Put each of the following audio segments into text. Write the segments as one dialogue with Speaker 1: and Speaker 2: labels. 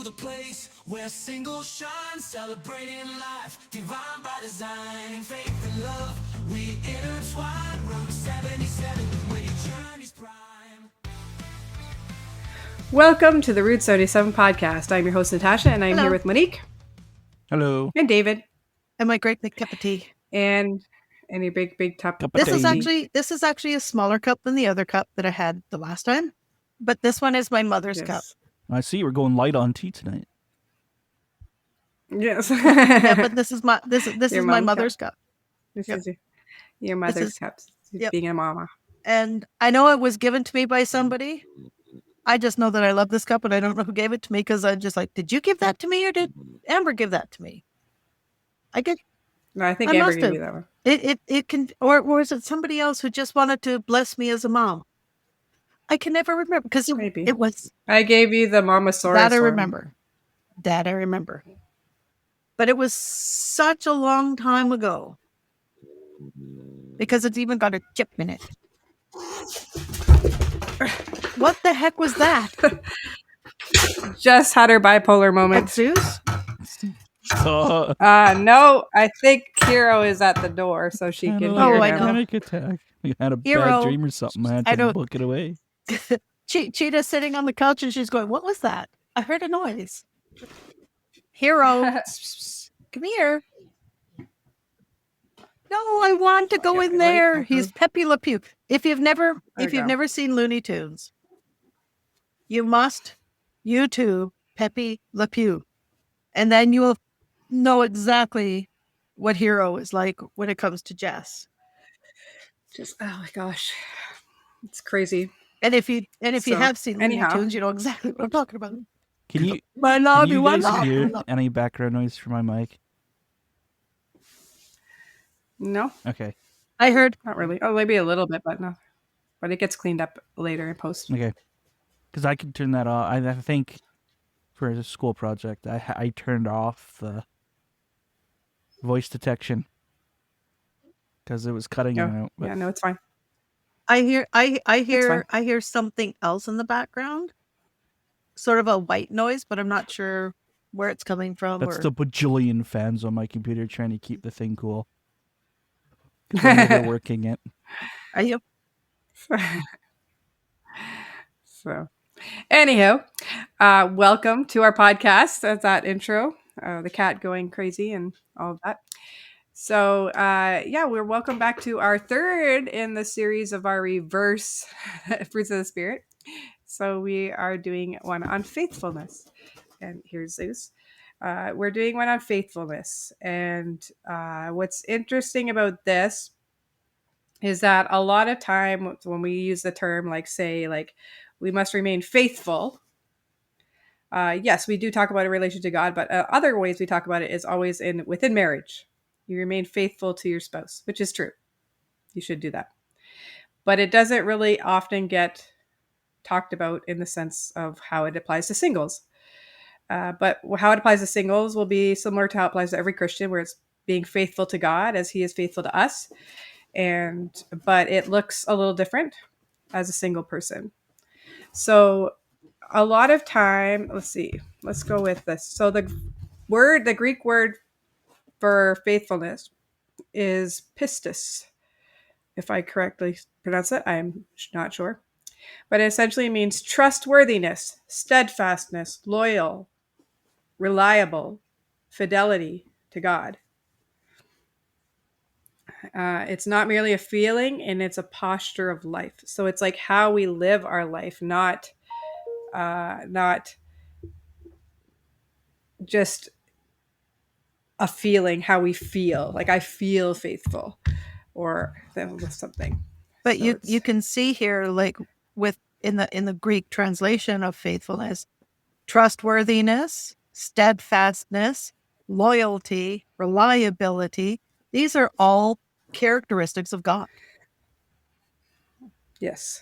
Speaker 1: the place where single shine, celebrating life, divine by design. In faith and love, we intertwine. Route 77, where your journey's prime.
Speaker 2: Welcome to the Route 77 podcast. I'm your host, Natasha, and I'm
Speaker 3: Hello.
Speaker 2: here with Monique
Speaker 4: Hello.
Speaker 2: and David
Speaker 3: And my great big cup of tea.
Speaker 2: and your big top.
Speaker 4: Cup of
Speaker 3: This
Speaker 4: tea.
Speaker 3: is actually a smaller cup than the other cup that I had the last time. But this one is my mother's cup.
Speaker 4: I see we're going light on tea tonight.
Speaker 2: Yes.
Speaker 3: Yeah, but this is my
Speaker 2: Your
Speaker 3: my
Speaker 2: mom's
Speaker 3: mother's cup.
Speaker 2: This
Speaker 3: Yep.
Speaker 2: is your mother's
Speaker 3: is-
Speaker 2: cup.
Speaker 3: yep.
Speaker 2: Being a mama.
Speaker 3: And I know it was given to me by somebody. I just know that I love this cup, and I don't know who gave it to me because I'm just like, did you give that to me or did Amber give that to me?
Speaker 2: No, I think
Speaker 3: I
Speaker 2: Amber
Speaker 3: must
Speaker 2: gave
Speaker 3: have.
Speaker 2: you that one.
Speaker 3: It can, or was it somebody else who just wanted to bless me as a mom? I can never remember because
Speaker 2: Maybe.
Speaker 3: it was
Speaker 2: I gave you the Mamasaurus
Speaker 3: that I
Speaker 2: one.
Speaker 3: remember. That I remember. But it was such a long time ago because it's even got a chip in it. What the heck was that?
Speaker 2: Just had her bipolar
Speaker 3: At
Speaker 2: moment.
Speaker 3: Zeus?
Speaker 4: Oh,
Speaker 2: No, I think Hero is at the door, so she can
Speaker 4: kinda
Speaker 2: hear
Speaker 3: Oh,
Speaker 4: like
Speaker 3: I
Speaker 4: a
Speaker 2: him.
Speaker 3: know.
Speaker 4: panic attack. You had a
Speaker 3: Hero.
Speaker 4: bad dream or something. I had
Speaker 3: I
Speaker 4: to
Speaker 3: don't-
Speaker 4: book it away.
Speaker 3: Cheetah's sitting on the couch and she's going, what was that? I heard a noise. Hero, come here. No, I want to go
Speaker 2: Yeah,
Speaker 3: in
Speaker 2: wait,
Speaker 3: there.
Speaker 2: I
Speaker 3: He's
Speaker 2: heard-
Speaker 3: Pepe Le Pew. If you've
Speaker 2: There we go.
Speaker 3: never seen Looney Tunes, you must YouTube Pepe Le Pew. And then you will know exactly what Hero is like when it comes to Jess.
Speaker 2: Just oh my gosh, it's crazy.
Speaker 3: And if you
Speaker 2: So,
Speaker 3: have seen Looney
Speaker 2: anyhow.
Speaker 3: Tunes, you know exactly what I'm talking about.
Speaker 4: Can you
Speaker 3: I love
Speaker 4: can you
Speaker 3: you. I
Speaker 4: guys
Speaker 3: love
Speaker 4: hear
Speaker 3: you.
Speaker 4: any background noise from my mic?
Speaker 2: No,
Speaker 4: Okay.
Speaker 3: I heard.
Speaker 2: not really. Oh, maybe a little bit, but no. But it gets cleaned up later in post.
Speaker 4: Okay. Because I can turn that off. I think for a school project, I turned off the voice detection because it was cutting
Speaker 2: Oh,
Speaker 4: it out. But
Speaker 2: yeah, no, it's fine.
Speaker 3: I hear. I
Speaker 2: fine.
Speaker 3: hear something else in the background, sort of a white noise, but I'm not sure where it's coming from.
Speaker 4: that's
Speaker 3: or...
Speaker 4: the bajillion fans on my computer trying to keep the thing cool. 'Cause I know they're working it.
Speaker 3: Are you?
Speaker 2: So, anyhow, welcome to our podcast. That's that intro. The cat going crazy and all of that. So, we're welcome back to our third in the series of our reverse fruits of the spirit. So we are doing one on faithfulness, and here's Zeus. We're doing one on faithfulness, and what's interesting about this is that a lot of time when we use the term, like say, like we must remain faithful. Yes, we do talk about a relation to God, but other ways we talk about it is always within marriage. You remain faithful to your spouse, which is true. You should do that. But it doesn't really often get talked about in the sense of how it applies to singles. But how it applies to singles will be similar to how it applies to every Christian, where it's being faithful to God as he is faithful to us. But it looks a little different as a single person. So a lot of time, let's go with this. So the Greek word for faithfulness is pistis. If I correctly pronounce it, I'm not sure. But it essentially means trustworthiness, steadfastness, loyal, reliable, fidelity to God. It's not merely a feeling, and it's a posture of life. So it's like how we live our life, not just a feeling, how we feel. Like I feel faithful, or something.
Speaker 3: But
Speaker 2: So
Speaker 3: you can see here, like with in the Greek translation of faithfulness, trustworthiness, steadfastness, loyalty, reliability. These are all characteristics of God.
Speaker 2: yes,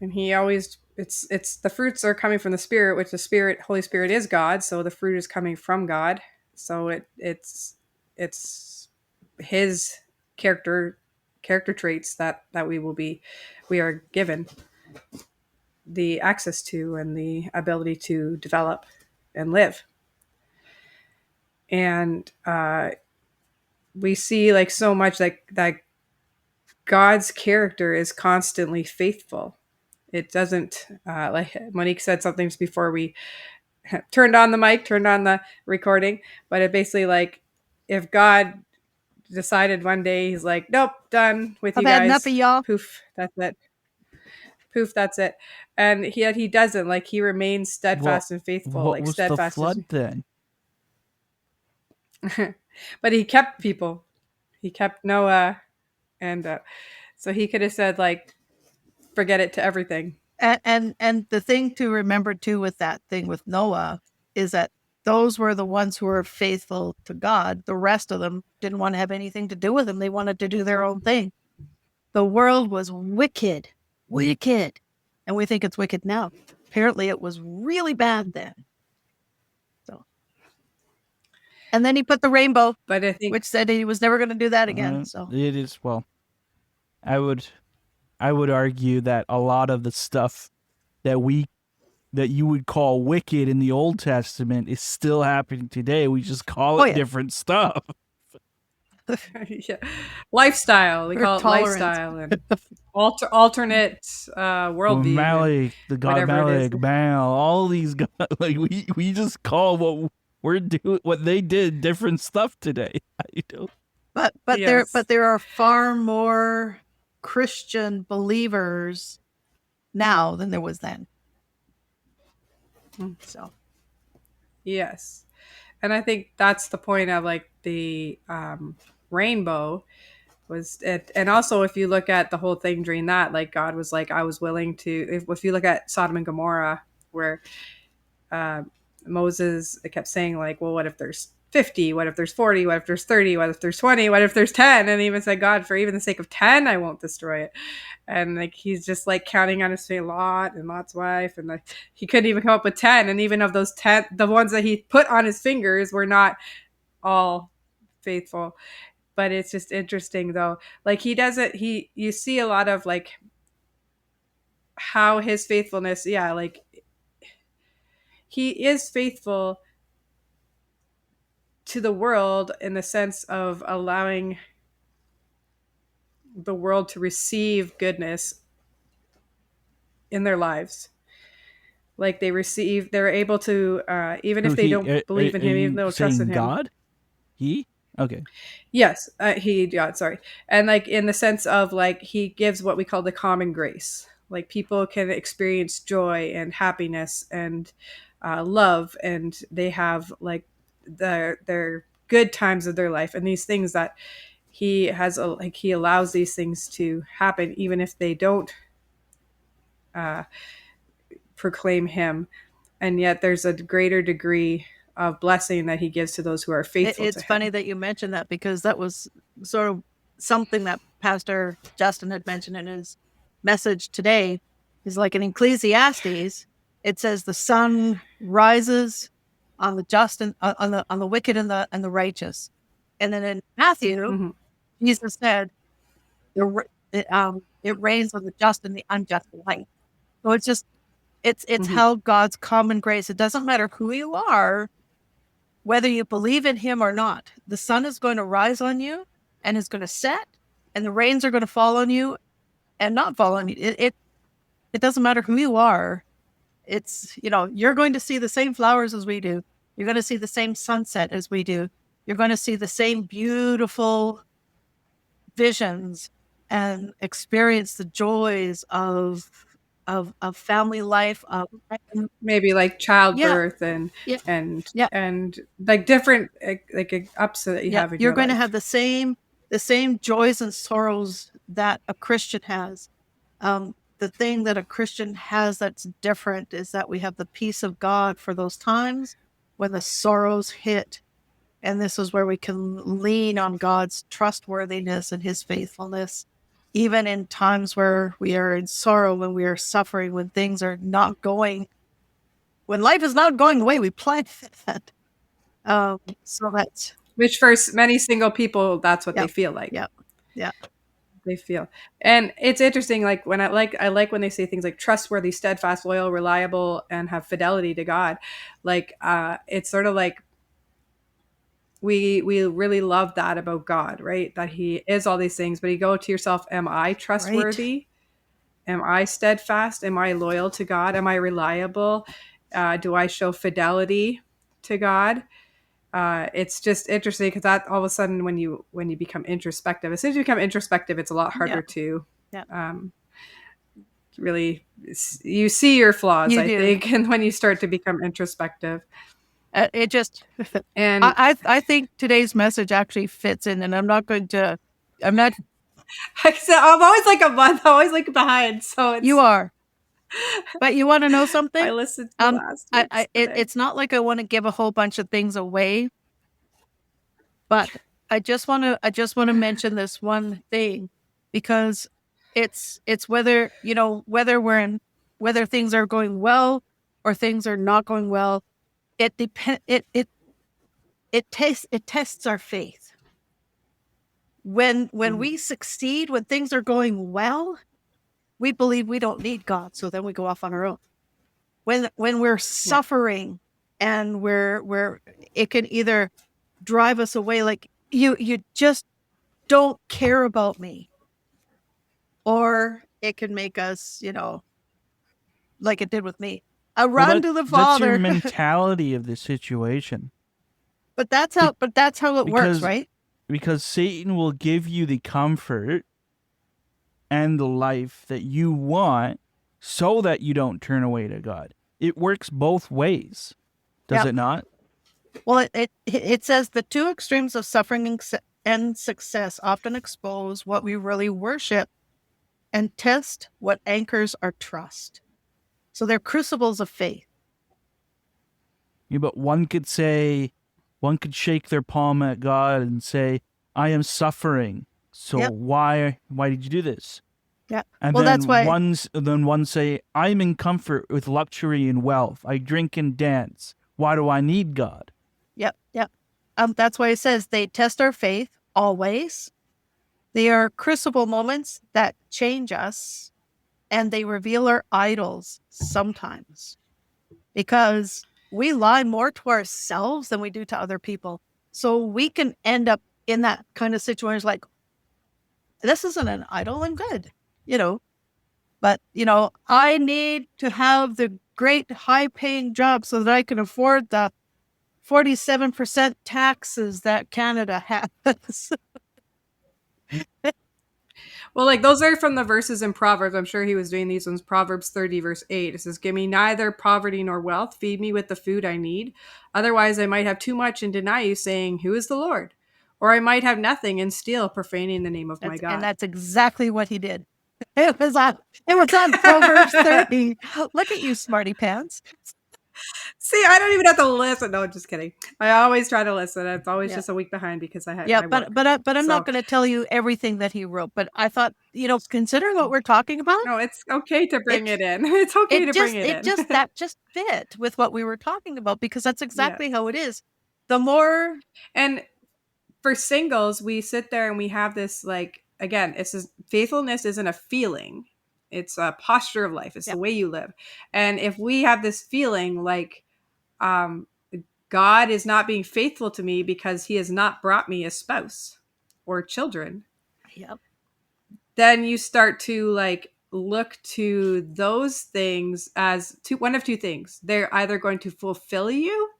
Speaker 2: and he always it's the fruits are coming from the Spirit, which the Spirit, Holy Spirit, is God. So the fruit is coming from God. So it's his character traits that we are given the access to and the ability to develop and live. And we see like so much like that God's character is constantly faithful. It doesn't like Monique said something before we turned on the recording, but it basically like if God decided one day he's like, nope, done with
Speaker 3: I've
Speaker 2: you
Speaker 3: had enough
Speaker 2: guys.
Speaker 3: of y'all.
Speaker 2: Poof, that's it. Poof, that's it. And he doesn't. Like he remains
Speaker 4: Well,
Speaker 2: steadfast and faithful.
Speaker 4: what
Speaker 2: Like
Speaker 4: was the
Speaker 2: steadfast
Speaker 4: flood then?
Speaker 2: but he kept people. He kept Noah, and so he could have said like, forget it to everything.
Speaker 3: And the thing to remember too with that thing with Noah is that those were the ones who were faithful to God. The rest of them didn't want to have anything to do with him. They wanted to do their own thing. The world was wicked. And we think it's wicked now. Apparently it was really bad then. So, and then he put the rainbow,
Speaker 2: But I think
Speaker 3: which said he was never going to do that again. So
Speaker 4: It is, well, I would argue that a lot of the stuff that you would call wicked in the Old Testament is still happening today. We just call it different stuff.
Speaker 2: yeah. Lifestyle. We
Speaker 3: Or
Speaker 2: call it
Speaker 3: tolerance.
Speaker 2: lifestyle and alternate worldview.
Speaker 4: Malek, the god
Speaker 2: whatever it is.
Speaker 4: Malek, Mal, all these guys, like we just call what they did different stuff today. I don't.
Speaker 3: But
Speaker 2: Yes.
Speaker 3: there are far more Christian believers now than there was then. So
Speaker 2: Yes. And I think that's the point of like the rainbow was it. And also if you look at the whole thing during that, like God was like, I was willing to, if you look at Sodom and Gomorrah, where Moses kept saying like, well, what if there's 50? What if there's 40? What if there's 30? What if there's 20? What if there's 10? And he even said, God, for even the sake of 10, I won't destroy it. And like he's just like counting on his face, Lot and Lot's wife, and like he couldn't even come up with 10. And even of those 10, the ones that he put on his fingers were not all faithful. But it's just interesting though. Like he doesn't. You see a lot of like how his faithfulness. Yeah, like he is faithful to the world in the sense of allowing the world to receive goodness in their lives. Like they're able to, even if they don't believe in him, even though trust in him.
Speaker 4: God? He? Okay.
Speaker 2: Yes, God, sorry. And like in the sense of like he gives what we call the common grace. Like people can experience joy and happiness and love, and they have like their good times of their life, and these things that he has like he allows these things to happen even if they don't proclaim him, and yet there's a greater degree of blessing that he gives to those who are faithful.
Speaker 3: it's funny that you mentioned that, because that was sort of something that Pastor Justin had mentioned in his message today. Is like in Ecclesiastes, it says the sun rises on the just and on the wicked and the righteous, and then in Matthew, Jesus said, it rains on the just and the unjust alike. So it's just it's how God's common grace. It doesn't matter who you are, whether you believe in him or not. The sun is going to rise on you and is going to set, and the rains are going to fall on you and not fall on you. It doesn't matter who you are. It's, you're going to see the same flowers as we do. You're going to see the same sunset as we do. You're going to see the same beautiful visions and experience the joys of family life, of
Speaker 2: maybe like childbirth and like different like ups that you have in
Speaker 3: you're
Speaker 2: your
Speaker 3: going to
Speaker 2: life.
Speaker 3: have the same joys and sorrows that a Christian has. The thing that a Christian has that's different is that we have the peace of God for those times when the sorrows hit. And this is where we can lean on God's trustworthiness and his faithfulness, even in times where we are in sorrow, when we are suffering, when things are not going, when life is not going the way we planned it. So that's...
Speaker 2: Which for many single people, that's what they feel like.
Speaker 3: Yeah.
Speaker 2: they feel. And it's interesting, like when I like when they say things like trustworthy, steadfast, loyal, reliable, and have fidelity to God. Like it's sort of like we really love that about God, right? That he is all these things, but you go to yourself, am I
Speaker 3: Right.
Speaker 2: trustworthy? Am I steadfast? Am I loyal to God? Am I reliable? Do I show fidelity to God? It's just interesting because that all of a sudden when you become introspective, as soon as you become introspective, it's a lot
Speaker 3: Yeah.
Speaker 2: harder to
Speaker 3: Yeah.
Speaker 2: um, really you see your flaws,
Speaker 3: You
Speaker 2: I
Speaker 3: do.
Speaker 2: think, and when you start to become introspective.
Speaker 3: It just,
Speaker 2: And
Speaker 3: I think today's message actually fits in, and I'm not going to, I'm not,
Speaker 2: I'm always like a month, always like behind, so
Speaker 3: you
Speaker 2: it's
Speaker 3: are, but you want to know
Speaker 2: I
Speaker 3: something?
Speaker 2: listened to last week's today.
Speaker 3: It's not like I want to give a whole bunch of things away, but I just want to mention this one thing because it's whether, whether things are going well or things are not going well, it depend, it tests our faith. When we succeed, when things are going well, we believe we don't need God, so then we go off on our own. When we're
Speaker 2: Yeah.
Speaker 3: suffering and we're it can either drive us away, like you just don't care about me, or it can make us, like it did with me. I
Speaker 4: Well,
Speaker 3: run to the
Speaker 4: that's your
Speaker 3: Father.
Speaker 4: mentality of the situation.
Speaker 3: But that's how it works,
Speaker 4: Because
Speaker 3: right?
Speaker 4: because Satan will give you the comfort and the life that you want so that you don't turn away to God. It works both ways, does
Speaker 3: Yep.
Speaker 4: it not?
Speaker 3: Well, it says the two extremes of suffering and success often expose what we really worship and test what anchors our trust. So they're crucibles of faith.
Speaker 4: Yeah, but one could shake their palm at God and say, I am suffering. So
Speaker 3: Yep.
Speaker 4: why did you do this?
Speaker 3: Yeah.
Speaker 4: And
Speaker 3: Well, that's why.
Speaker 4: then one say, I'm in comfort with luxury and wealth. I drink and dance. Why do I need God?
Speaker 3: Yep. Yep. That's why it says they test our faith always. They are crucible moments that change us, and they reveal our idols sometimes because we lie more to ourselves than we do to other people. So we can end up in that kind of situation like, this isn't an idol, I'm good, but, I need to have the great high paying job so that I can afford the 47% taxes that Canada has.
Speaker 2: Well, like those are from the verses in Proverbs. I'm sure he was doing these ones. Proverbs 30, verse 8. It says, give me neither poverty nor wealth. Feed me with the food I need. Otherwise, I might have too much and deny you, saying, who is the Lord? Or I might have nothing and still profaning the name of my God.
Speaker 3: That's exactly what he did. It was on Proverbs 30. Look at you, smarty pants.
Speaker 2: See, I don't even have to listen. No, just kidding. I always try to listen. It's always
Speaker 3: Yeah.
Speaker 2: just a week behind because I
Speaker 3: Yeah,
Speaker 2: work.
Speaker 3: but I'm
Speaker 2: So-
Speaker 3: not going to tell you everything that he wrote. But I thought, considering what we're talking about,
Speaker 2: No, it's okay to bring it in. It's okay to bring it in.
Speaker 3: that just fit with what we were talking about because that's
Speaker 2: Yeah.
Speaker 3: exactly how it is. The more
Speaker 2: And for singles, we sit there and we have this like again, it's just, faithfulness isn't a feeling. It's a posture of life. It's
Speaker 3: Yeah.
Speaker 2: the way you live. And if we have this feeling like um, God is not being faithful to me because he has not brought me a spouse or children,
Speaker 3: Yep.
Speaker 2: then you start to like look to those things as one of two things. They're either going to fulfill you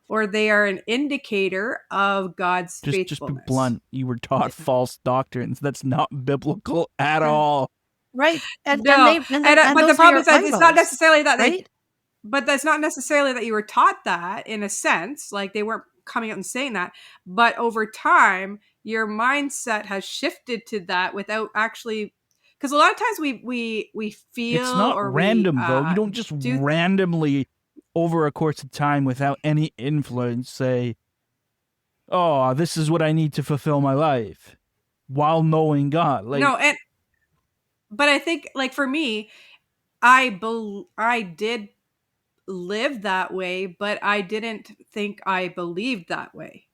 Speaker 2: or they are an indicator of God's faithfulness.
Speaker 4: Just be blunt. You were taught false doctrines. That's not biblical at all.
Speaker 3: Right. And
Speaker 2: No, but the
Speaker 3: those are
Speaker 2: problem
Speaker 3: your
Speaker 2: is that it's not
Speaker 3: idols,
Speaker 2: necessarily that
Speaker 3: right?
Speaker 2: but that's not necessarily that you were taught that in a sense, like they weren't coming out and saying that, but over time, your mindset has shifted to that without actually, because a lot of times we feel
Speaker 4: It's not
Speaker 2: or
Speaker 4: random,
Speaker 2: we
Speaker 4: though. You don't just randomly, over a course of time, without any influence, say, "Oh, this is what I need to fulfill my life," while knowing God. Like,
Speaker 2: no, but I think like for me, I did live that way, but I didn't think I believed that way.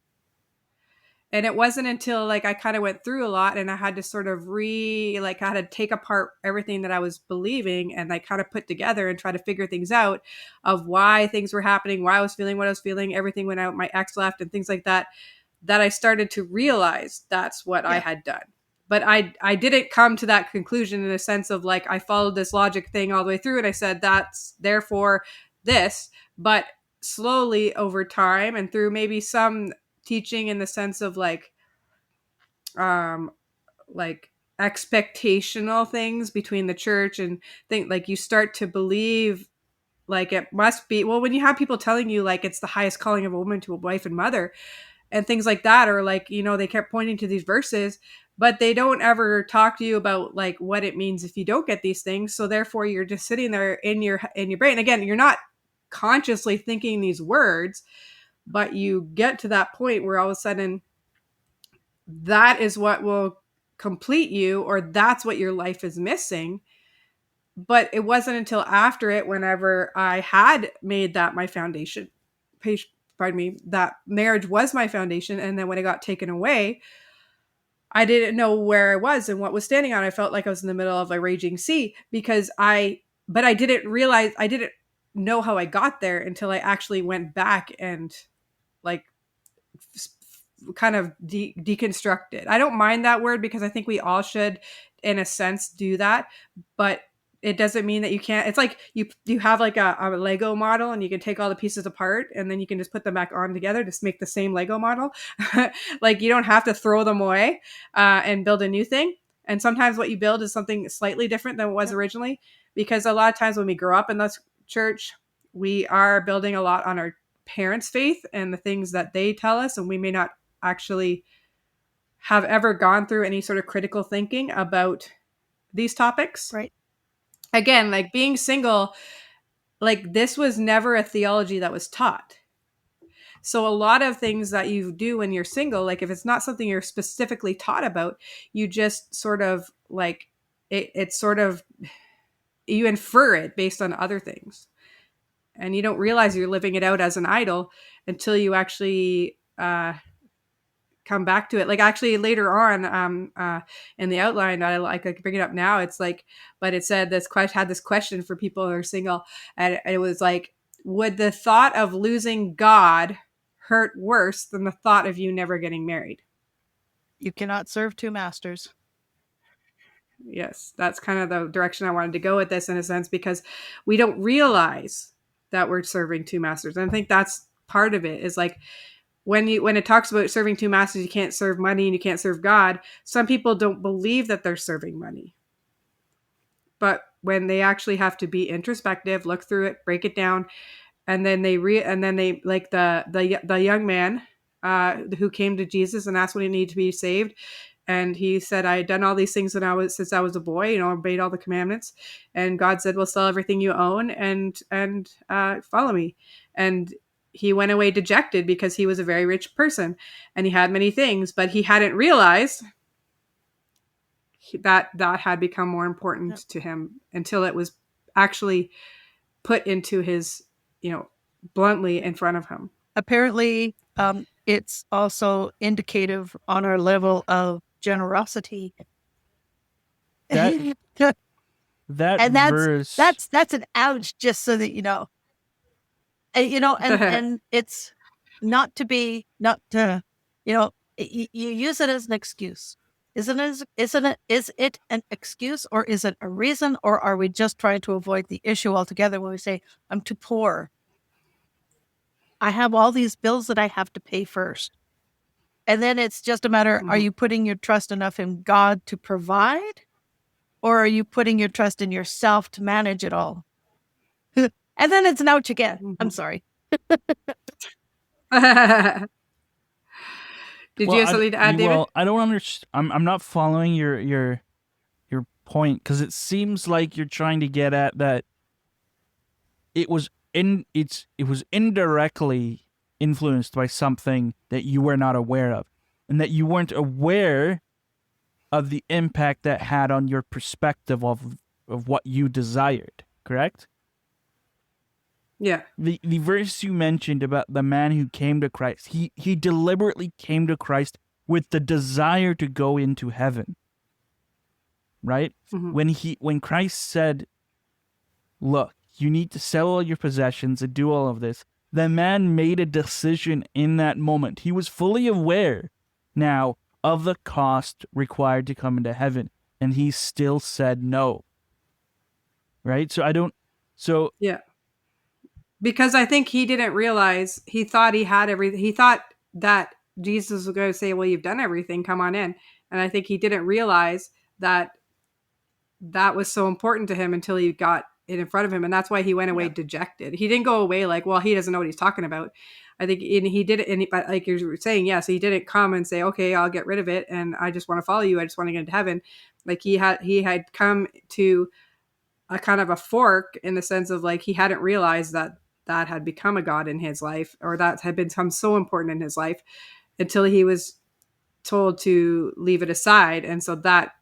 Speaker 2: And it wasn't until like I kind of went through a lot and I had to sort of I had to take apart everything that I was believing and like kind of put together and try to figure things out of why things were happening, why I was feeling what I was feeling, everything when my ex left and things like that, that I started to realize that's what I had done. But I didn't come to that conclusion in a sense of like I followed this logic thing all the way through and I said that's therefore this, but slowly over time and through maybe some teaching in the sense of like expectational things between the church and think like you start to believe like it must be, well, when you have people telling you like it's the highest calling of a woman to a wife and mother and things like that, or like, you know, they kept pointing to these verses, but they don't ever talk to you about like what it means if you don't get these things. So therefore you're just sitting there in your brain. Again, you're not consciously thinking these words, but you get to that point where all of a sudden that is what will complete you, or that's what your life is missing. But it wasn't until after it, whenever I had made that my foundation, pardon me, that marriage was my foundation. And then when it got taken away, I didn't know where I was and what was standing on. I felt like I was in the middle of a raging sea but I didn't realize, I didn't know how I got there until I actually went back and like kind of deconstruct it. I don't mind that word because I think we all should, in a sense, do that. But it doesn't mean that you can't. It's like you have like a Lego model and you can take all the pieces apart and then you can just put them back on together to make the same Lego model. Like you don't have to throw them away and build a new thing. And sometimes what you build is something slightly different than it was originally, because a lot of times when we grow up in this church, we are building a lot on our parents' faith and the things that they tell us, and we may not actually have ever gone through any sort of critical thinking about these topics.
Speaker 3: Right.
Speaker 2: Again, like being single, like this was never a theology that was taught. So a lot of things that you do when you're single, like if it's not something you're specifically taught about, you just sort of like it's sort of, you infer it based on other things. And you don't realize you're living it out as an idol until you actually come back to it. Like actually later on in the outline, I could bring it up now. It's like, but it said had this question for people who are single, and it was like, would the thought of losing God hurt worse than the thought of you never getting married?
Speaker 3: You cannot serve two masters.
Speaker 2: Yes, that's kind of the direction I wanted to go with this in a sense, because we don't realize that we're serving two masters. And I think that's part of it, is like when it talks about serving two masters, you can't serve money and you can't serve God. Some people don't believe that they're serving money. But when they actually have to be introspective, look through it, break it down, and then they like the young man who came to Jesus and asked what he needed to be saved. And he said, I had done all these things since I was a boy, obeyed all the commandments. And God said, well, sell everything you own and follow me. And he went away dejected because he was a very rich person and he had many things, but he hadn't realized that had become more important to him until it was actually put into his, bluntly in front of him.
Speaker 3: Apparently, it's also indicative on our level of generosity.
Speaker 4: That
Speaker 3: and
Speaker 4: verse,
Speaker 3: that's an ouch, just so that you know. And it's not to, you use it as an excuse. Is it an excuse, or is it a reason, or are we just trying to avoid the issue altogether when we say, I'm too poor? I have all these bills that I have to pay first. And then it's just a matter, are you putting your trust enough in God to provide? Or are you putting your trust in yourself to manage it all? And then it's an ouch again. I'm sorry.
Speaker 2: Did you have something to add, David?
Speaker 4: Well, I don't understand. I'm not following your point, because it seems like you're trying to get at that it was indirectly influenced by something that you were not aware of, and that you weren't aware of the impact that had on your perspective of what you desired, correct?
Speaker 2: Yeah.
Speaker 4: The verse you mentioned about the man who came to Christ, he deliberately came to Christ with the desire to go into heaven. Right? When Christ said, look, you need to sell all your possessions and do all of this, the man made a decision in that moment. He was fully aware now of the cost required to come into heaven, and he still said no. Right?
Speaker 2: Yeah. Because I think he didn't realize, he thought he had everything. He thought that Jesus was going to say, well, you've done everything, come on in. And I think he didn't realize that that was so important to him until he got it in front of him. And that's why he went away dejected. He didn't go away like, well, he doesn't know what he's talking about. I think he did it. But like you were saying, yes, he didn't come and say, okay, I'll get rid of it. And I just want to follow you. I just want to get into heaven. Like he had come to a kind of a fork in the sense of like, he hadn't realized that had become a God in his life, or that had become so important in his life until he was told to leave it aside. And so that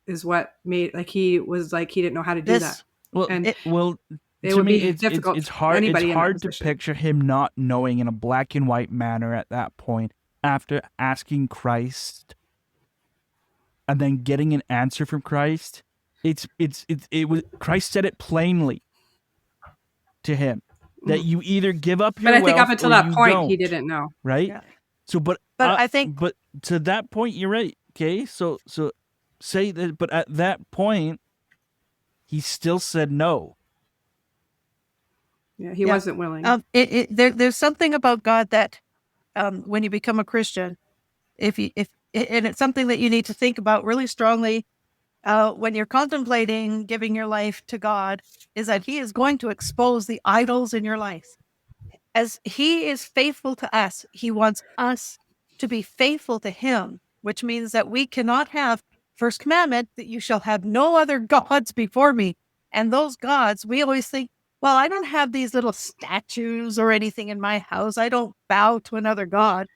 Speaker 2: is what made, like, he was like, he didn't know how to do that.
Speaker 4: Well,
Speaker 2: and
Speaker 4: it
Speaker 2: to
Speaker 4: would
Speaker 2: me,
Speaker 4: be
Speaker 2: difficult.
Speaker 4: it's hard.
Speaker 2: Anybody
Speaker 4: It's
Speaker 2: in that
Speaker 4: hard to
Speaker 2: position.
Speaker 4: picture him not knowing in a black and white manner at that point after asking Christ and then getting an answer from Christ. It was Christ said it plainly to him that you either give up your
Speaker 2: But I think
Speaker 4: wealth
Speaker 2: up until
Speaker 4: or
Speaker 2: that
Speaker 4: you
Speaker 2: point,
Speaker 4: don't,
Speaker 2: he didn't know.
Speaker 4: right?
Speaker 3: Yeah.
Speaker 4: So, but
Speaker 3: I think,
Speaker 4: but to that point, you're right. Okay, so say that, but at that point, he still said no.
Speaker 2: Yeah, he wasn't willing.
Speaker 3: There's something about God that when you become a Christian, and it's something that you need to think about really strongly when you're contemplating giving your life to God, is that he is going to expose the idols in your life. As he is faithful to us, he wants us to be faithful to him, which means that we cannot have first commandment that you shall have no other gods before me. And those gods, we always think, well, I don't have these little statues or anything in my house. I don't bow to another god.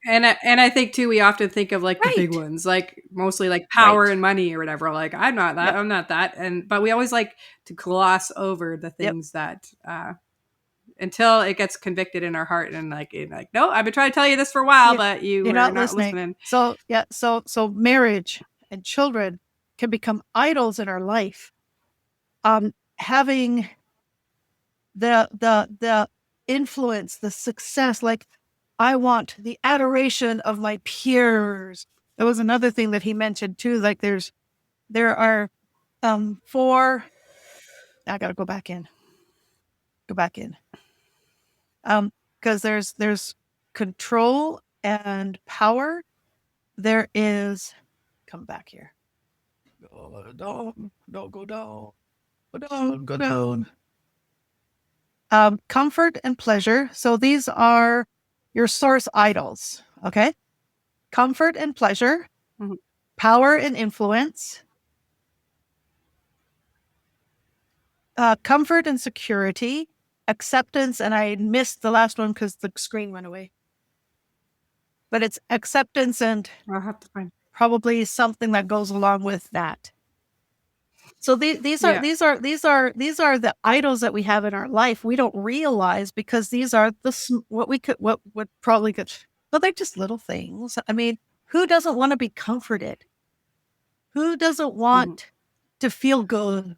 Speaker 2: And I think too, we often think of like the big
Speaker 3: Right.
Speaker 2: ones, like mostly like power
Speaker 3: Right.
Speaker 2: and money or whatever. Like, I'm not that,
Speaker 3: Yep.
Speaker 2: I'm not that. But we always like to gloss over the
Speaker 3: Yep.
Speaker 2: things that, until it gets convicted in our heart and like, no, I've been trying to tell you this for a while, but
Speaker 3: You're
Speaker 2: are
Speaker 3: not
Speaker 2: not
Speaker 3: listening.
Speaker 2: listening.
Speaker 3: So marriage and children can become idols in our life. Having the influence, the success, like I want the adoration of my peers. That was another thing that he mentioned too. Like there are 4. I gotta go back in. Because there's control and power. There is, come back here. Go down. Go down. Comfort and pleasure. So these are your source idols. Okay. Comfort and pleasure, power and influence, comfort and security, acceptance. And I missed the last one because the screen went away. But it's acceptance and
Speaker 2: I'll have to find.
Speaker 3: probably something that goes along with that. So these are the idols that we have in our life. We don't realize because these are what would probably could. Well, they're just little things. I mean, who doesn't want to be comforted? Who doesn't want to feel good?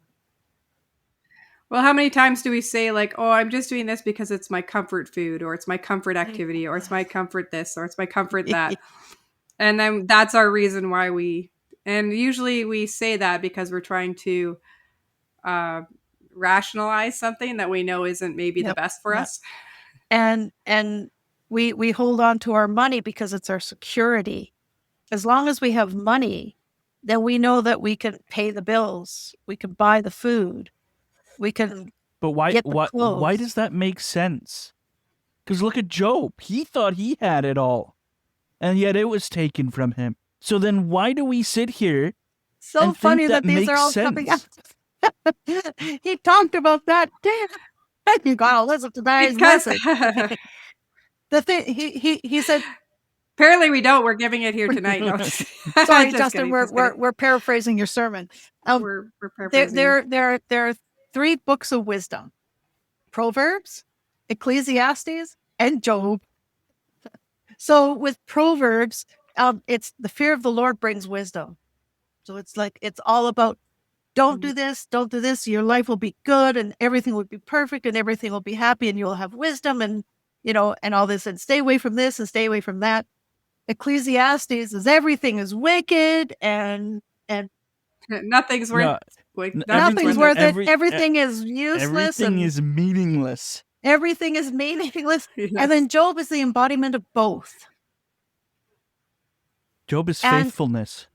Speaker 2: Well, how many times do we say like, oh, I'm just doing this because it's my comfort food, or it's my comfort activity, or it's my comfort this, or it's my comfort that. And then that's our reason why and usually we say that because we're trying to rationalize something that we know isn't maybe the best for us.
Speaker 3: And we hold on to our money because it's our security. As long as we have money, then we know that we can pay the bills, we can buy the food, we can.
Speaker 4: But why
Speaker 3: get the clothes.
Speaker 4: Why does that make sense? Because look at Job. He thought he had it all, and yet it was taken from him. So then why do we sit here?
Speaker 3: So funny that these are all coming out. He talked about that. Damn, you gotta listen to that. Listen. The thing he said.
Speaker 2: Apparently we don't. We're giving it here tonight. No.
Speaker 3: Sorry, Justin. We're paraphrasing your sermon.
Speaker 2: We're paraphrasing.
Speaker 3: There are 3 books of wisdom: Proverbs, Ecclesiastes, and Job. So with Proverbs, it's the fear of the Lord brings wisdom. So it's like, it's all about don't do this, don't do this. Your life will be good and everything will be perfect and everything will be happy and you'll have wisdom and, and all this, and stay away from this and stay away from that. Ecclesiastes is everything is wicked and
Speaker 2: Nothing's
Speaker 4: No,
Speaker 2: worth. Like,
Speaker 3: nothing's
Speaker 2: worth
Speaker 3: worth it. Everything is useless.
Speaker 4: Everything
Speaker 3: and
Speaker 4: is meaningless.
Speaker 3: everything is meaningless.
Speaker 2: Yes.
Speaker 3: And then Job is the embodiment of both.
Speaker 4: Job is
Speaker 3: And-
Speaker 4: faithfulness.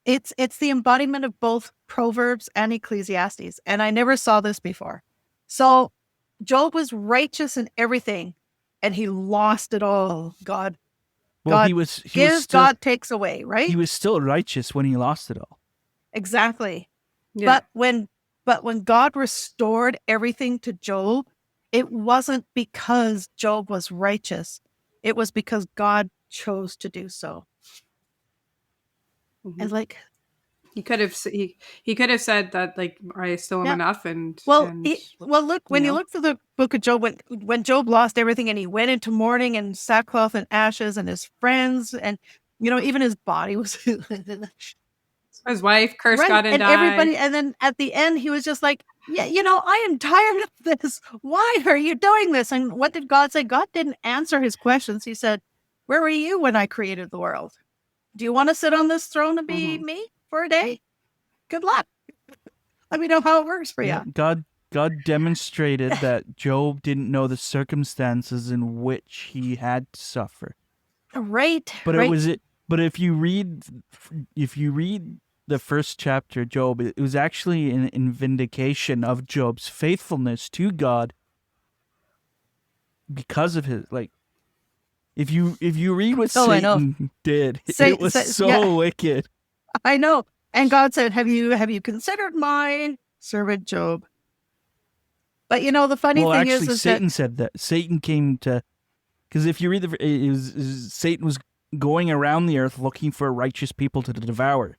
Speaker 3: It's the embodiment of both Proverbs and Ecclesiastes. And I never saw this before. So Job was righteous in everything and he lost it all. God
Speaker 4: Well,
Speaker 3: God
Speaker 4: he was
Speaker 3: gives,
Speaker 4: still,
Speaker 3: God takes away, right?
Speaker 4: he was still righteous when he lost it all.
Speaker 3: Exactly.
Speaker 2: Yeah.
Speaker 3: But when God restored everything to Job, it wasn't because Job was righteous. It was because God chose to do so.
Speaker 2: Mhm.
Speaker 3: And like,
Speaker 2: he could have said that, like, I still am
Speaker 3: Yeah.
Speaker 2: enough, and
Speaker 3: well,
Speaker 2: and,
Speaker 3: look, when you
Speaker 2: know.
Speaker 3: look through the book of Job, when Job lost everything and he went into mourning and sackcloth and ashes, and his friends and even his body was
Speaker 2: his wife cursed
Speaker 3: right,
Speaker 2: God and died.
Speaker 3: everybody, and then at the end he was just like, yeah, I am tired of this. Why are you doing this? And what did God say? God didn't answer his questions. He said, where were you when I created the world? Do you want to sit on this throne and be me for a day? Good luck. Let me know how it works for you.
Speaker 4: God demonstrated that Job didn't know the circumstances in which he had to suffer.
Speaker 3: Right.
Speaker 4: But
Speaker 3: right.
Speaker 4: But if you read the first chapter of Job, it was actually in vindication of Job's faithfulness to God because of his, like, if you read what
Speaker 3: Oh, I know.
Speaker 4: Satan did, it was so wicked.
Speaker 3: I know. And God said, have you considered my servant Job? But the funny thing
Speaker 4: actually,
Speaker 3: is
Speaker 4: Satan
Speaker 3: that
Speaker 4: said that. Satan came to, because if you read Satan was going around the earth looking for righteous people to devour.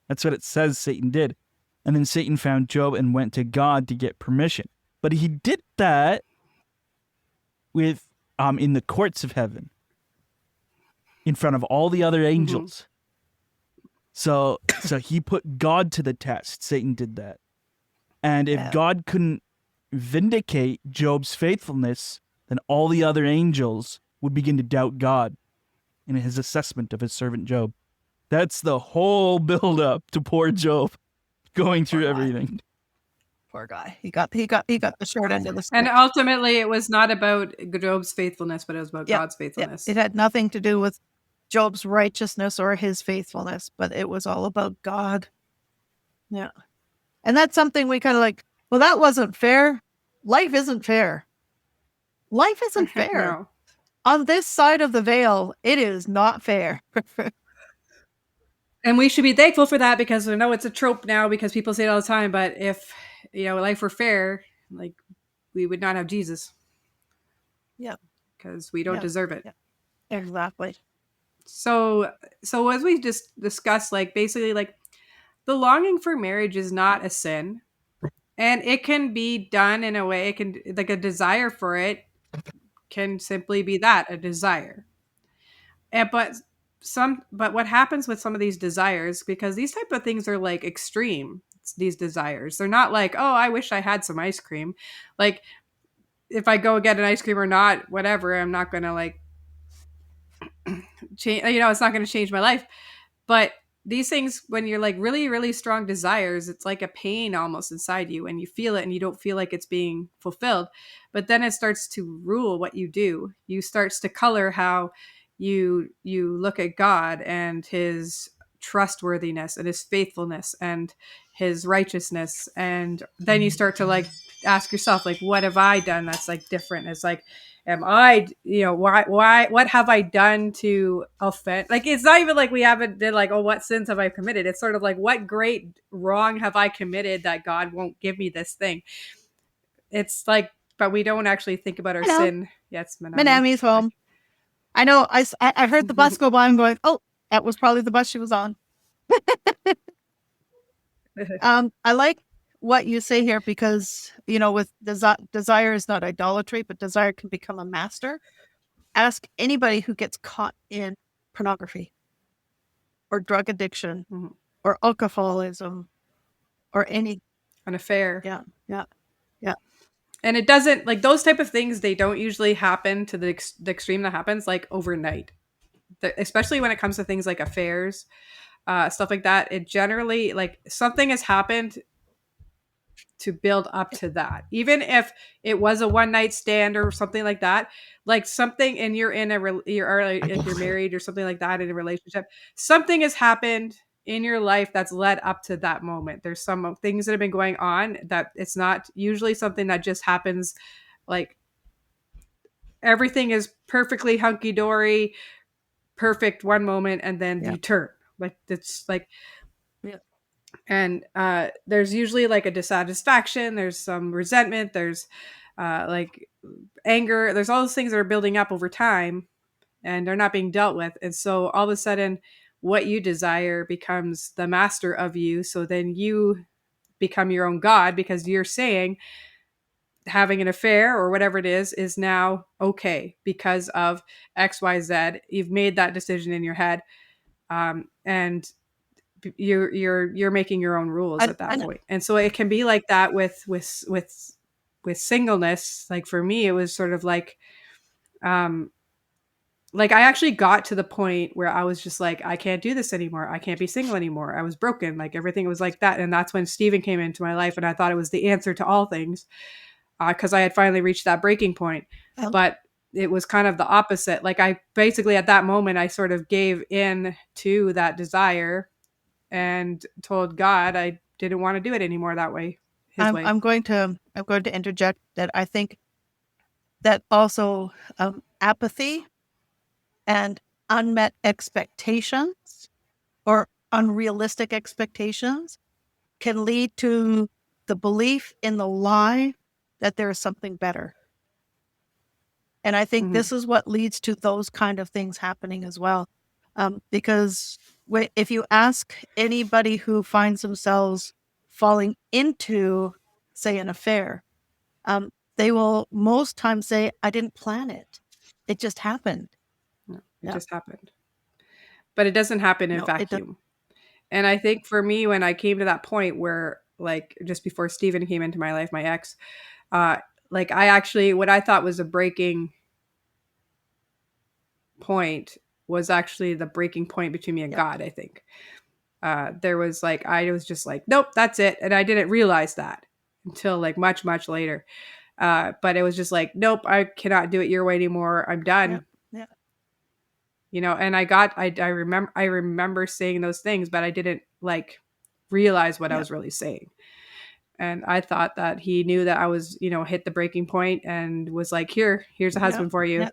Speaker 4: That's what it says Satan did. And then Satan found Job and went to God to get permission. But he did that with in the courts of heaven, in front of all the other angels. So he put God to the test. Satan did that. And if God couldn't vindicate Job's faithfulness, then all the other angels would begin to doubt God in his assessment of his servant Job. That's the whole build up to poor Job going through everything.
Speaker 3: Poor guy. He got the short end of the stick.
Speaker 2: And ultimately, it was not about Job's faithfulness, but it was about God's faithfulness.
Speaker 3: It had nothing to do with Job's righteousness or his faithfulness, but it was all about God. Yeah. And that's something we kind of like, well, that wasn't fair. Life isn't fair. Life isn't fair.
Speaker 2: No.
Speaker 3: On this side of the veil, it is not fair.
Speaker 2: And we should be thankful for that, because I know it's a trope now because people say it all the time. But if life were fair, like, we would not have Jesus.
Speaker 3: Yeah,
Speaker 2: because we don't deserve it.
Speaker 3: Yeah. Exactly.
Speaker 2: So as we just discussed, like, basically, like, the longing for marriage is not a sin, and it can be done in a way. It can, like, a desire for it can simply be that, a desire. But what happens with some of these desires, because these type of things are like extreme, these desires, they're not like, oh, I wish I had some ice cream. Like, if I go get an ice cream or not, whatever, I'm not gonna, like, change, it's not gonna change my life. But these things, when you're like really, really strong desires, it's like a pain almost inside you, and you feel it and you don't feel like it's being fulfilled. But then it starts to rule what you do. You starts to color how you look at God and his trustworthiness and his faithfulness and his righteousness. And then you start to, like, ask yourself, like, what have I done that's, like, different? It's like, am I, why, what have I done to offend? Like, it's not even like we haven't did, like, oh, what sins have I committed? It's sort of like, what great wrong have I committed that God won't give me this thing? It's like, but we don't actually think about our sin. Yes,
Speaker 3: Manami's home. I know. I heard the bus go by. I'm going, oh, that was probably the bus she was on. I like what you say here, because with desire is not idolatry, but desire can become a master. ask anybody who gets caught in pornography or drug addiction
Speaker 2: Mhm.
Speaker 3: or alcoholism or any.
Speaker 2: An affair.
Speaker 3: Yeah.
Speaker 2: And it doesn't, like, those type of things, they don't usually happen to the extreme that happens like overnight. Especially when it comes to things like affairs, stuff like that. It generally, like, something has happened to build up to that. Even if it was a one night stand or something like that, like something, and you're in if you're married or something like that in a relationship, something has happened in your life that's led up to that moment. There's some things that have been going on that it's not usually something that just happens, like everything is perfectly hunky dory, perfect one moment, and then
Speaker 3: Yeah.
Speaker 2: you turn. Like it's like,
Speaker 3: Yeah.
Speaker 2: and there's usually like a dissatisfaction, there's some resentment, there's like anger, there's all those things that are building up over time and they're not being dealt with, and so all of a sudden what you desire becomes the master of you, so then you become your own god because you're saying having an affair or whatever it is now okay because of XYZ. You've made that decision in your head, and you're making your own rules at
Speaker 3: I
Speaker 2: that
Speaker 3: know.
Speaker 2: point. And so it can be like that with singleness. Like for me, it was sort of um like I actually got to the point where I was just like, I can't do this anymore. I can't be single anymore. I was broken. Like everything was like that. And that's when Stephen came into my life, and I thought it was the answer to all things, because I had finally reached that breaking point.
Speaker 3: Well,
Speaker 2: But it was kind of the opposite. Like I basically at that moment, I sort of gave in to that desire and told God I didn't want to do it anymore that way, his way.
Speaker 3: I'm going to interject that I think that also apathy and unmet expectations or unrealistic expectations can lead to the belief in the lie that there is something better. And I think this is what leads to those kind of things happening as well. Because if you ask anybody who finds themselves falling into, say, an affair, they will most times say, I didn't plan it. It just happened.
Speaker 2: No, it
Speaker 3: Yeah.
Speaker 2: just happened. But it doesn't happen in
Speaker 3: No, it doesn't.
Speaker 2: vacuum. And I think for me, when I came to that point where, like, just before Stephen came into my life, my ex, like, I actually, what I thought was a breaking point was actually the breaking point between me and
Speaker 3: Yeah.
Speaker 2: God, I think. There was like, I was just like, nope, that's it. And I didn't realize that until like much, much later. But it was just like, nope, I cannot do it your way anymore. I'm done.
Speaker 3: Yeah.
Speaker 2: You know, and I remember saying those things, but I didn't like realize what I
Speaker 3: Yeah.
Speaker 2: was really saying. And I thought that he knew that I was, you know, hit the breaking point and was like, here's a husband for you.
Speaker 3: Yeah.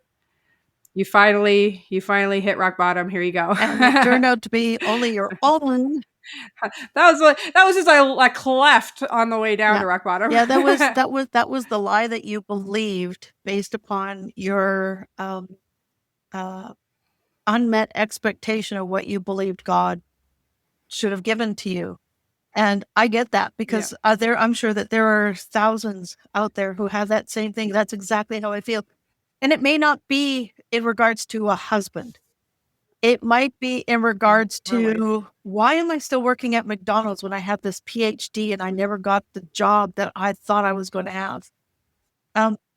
Speaker 2: You finally hit rock bottom. Here you go.
Speaker 3: And it turned out to be only your own.
Speaker 2: that was just a cleft on the way down
Speaker 3: Yeah.
Speaker 2: to rock bottom.
Speaker 3: Yeah, that was the lie that you believed based upon your unmet expectation of what you believed God should have given to you. And I get that because I'm sure that there are thousands out there who have that same thing. That's exactly how I feel. And it may not be in regards to a husband. It might be in regards to, why am I still working at McDonald's when I have this PhD and I never got the job that I thought I was going to have?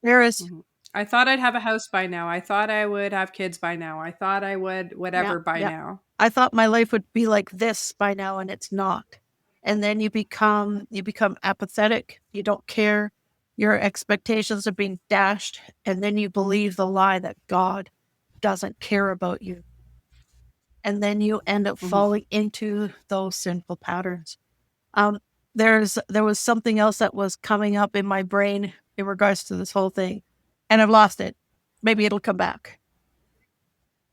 Speaker 3: There is.
Speaker 2: I thought I'd have a house by now. I thought I would have kids by now. I thought I would whatever by now.
Speaker 3: I thought my life would be like this by now, and it's not. And then you become apathetic. You don't care. Your expectations are being dashed, and then you believe the lie that God doesn't care about you. And then you end up falling into those sinful patterns. There was something else that was coming up in my brain in regards to this whole thing, and I've lost it. Maybe it'll come back.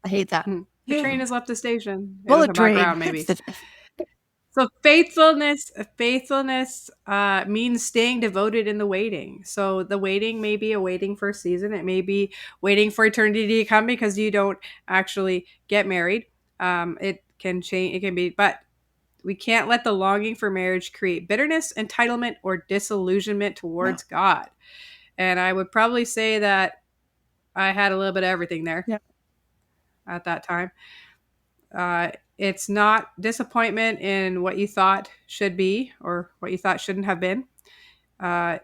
Speaker 3: I hate that.
Speaker 2: The train has left the station.
Speaker 3: Bullet
Speaker 2: It'll come
Speaker 3: train.
Speaker 2: back around, maybe. So faithfulness means staying devoted in the waiting. So the waiting may be a waiting for a season. It may be waiting for eternity to come because you don't actually get married. It can change. It can be, but we can't let the longing for marriage create bitterness, entitlement, or disillusionment towards God. And I would probably say that I had a little bit of everything there
Speaker 3: Yeah.
Speaker 2: at that time. It's not disappointment in what you thought should be or what you thought shouldn't have been.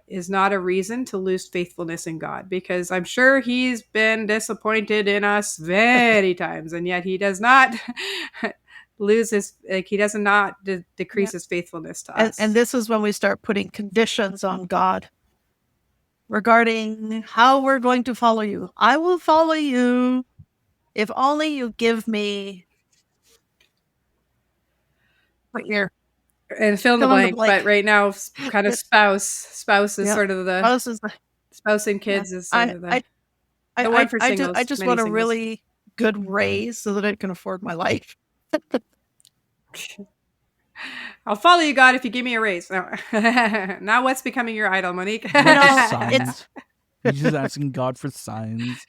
Speaker 2: Is not a reason to lose faithfulness in God, because I'm sure He's been disappointed in us many times, and yet He does not lose His, like, He does not decrease His faithfulness to us.
Speaker 3: And this is when we start putting conditions on God regarding how we're going to follow you. I will follow you if only you give me right here.
Speaker 2: And fill in the blank, but right now, kind of spouse is
Speaker 3: Yeah.
Speaker 2: sort of the
Speaker 3: Spouse is the,
Speaker 2: spouse and kids is sort of the one for singles.
Speaker 3: I just
Speaker 2: many
Speaker 3: want a
Speaker 2: singles.
Speaker 3: really good raise so that I can afford my life.
Speaker 2: I'll follow you, God, if you give me a raise. No. Now what's becoming your idol, Monique?
Speaker 4: Signs. He's just asking God for signs.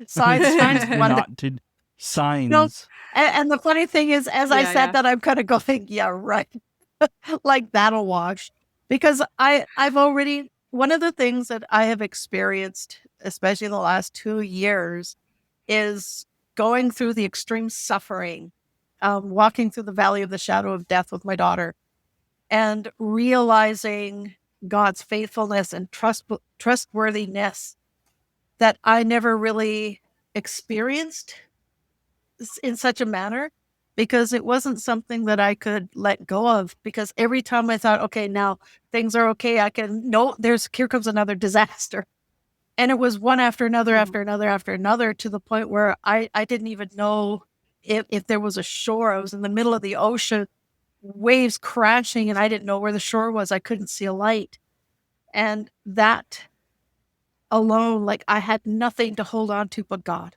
Speaker 3: Signs.
Speaker 4: Not to signs.
Speaker 3: No, and the funny thing is, as I said that, I'm kind of going, yeah, right. Like that'll wash. Because I've already, one of the things that I have experienced, especially in the last 2 years, is going through the extreme suffering, walking through the valley of the shadow of death with my daughter, and realizing God's faithfulness and trustworthiness that I never really experienced in such a manner, because it wasn't something that I could let go of, because every time I thought, okay, now things are okay, I can, no, here comes another disaster. And it was one after another, after another, after another, to the point where I didn't even know if there was a shore. I was in the middle of the ocean, waves crashing, and I didn't know where the shore was. I couldn't see a light. And that alone, like, I had nothing to hold on to but God.